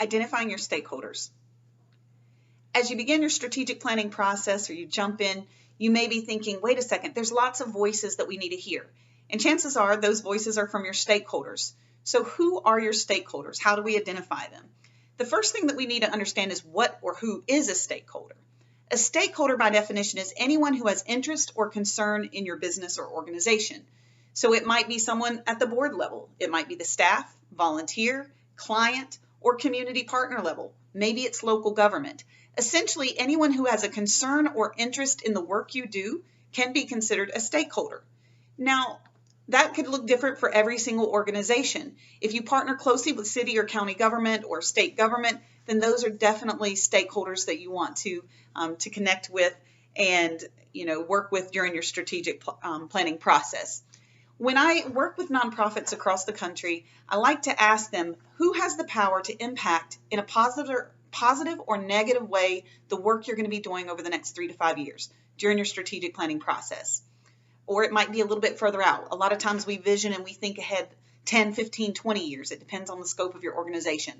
Identifying your stakeholders. As you begin your strategic planning process or you jump in, you may be thinking, wait a second, there's lots of voices that we need to hear. And chances are those voices are from your stakeholders. So who are your stakeholders? How do we identify them? The first thing that we need to understand is what or who is a stakeholder. A stakeholder by definition is anyone who has interest or concern in your business or organization. So it might be someone at the board level. It might be the staff, volunteer, client, or community partner level. Maybe it's local government. Essentially, anyone who has a concern or interest in the work you do can be considered a stakeholder. Now, that could look different for every single organization. If you partner closely with city or county government or state government, then those are definitely stakeholders that you want to connect with and work with during your strategic planning process. When I work with nonprofits across the country, I like to ask them who has the power to impact in a positive or negative way the work you're going to be doing over the next 3 to 5 years during your strategic planning process. Or it might be a little bit further out. A lot of times we vision and we think ahead 10, 15, 20 years. It depends on the scope of your organization.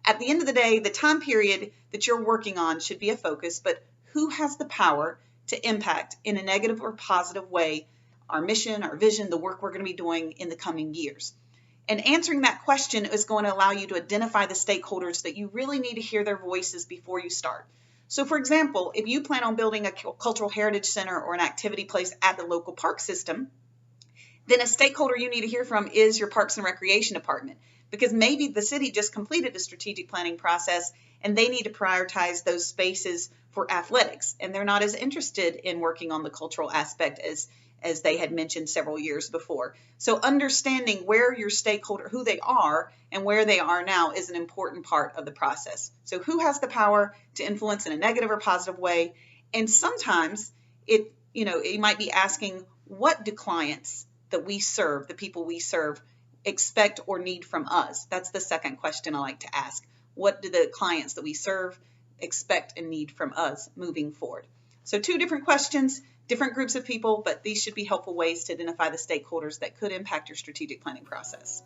At the end of the day, the time period that you're working on should be a focus, but who has the power to impact in a negative or positive way our mission, our vision, the work we're going to be doing in the coming years? And answering that question is going to allow you to identify the stakeholders that you really need to hear their voices before you start. So for example, if you plan on building a cultural heritage center or an activity place at the local park system, then a stakeholder you need to hear from is your Parks and Recreation Department, because maybe the city just completed a strategic planning process and they need to prioritize those spaces for athletics, and they're not as interested in working on the cultural aspect as they had mentioned several years before. So understanding where your stakeholder, who they are and where they are now is an important part of the process. So who has the power to influence in a negative or positive way? And sometimes you might be asking, what do clients that we serve, the people we serve, expect or need from us? That's the second question I like to ask. What do the clients that we serve expect and need from us moving forward? So 2 different questions, different groups of people, but these should be helpful ways to identify the stakeholders that could impact your strategic planning process.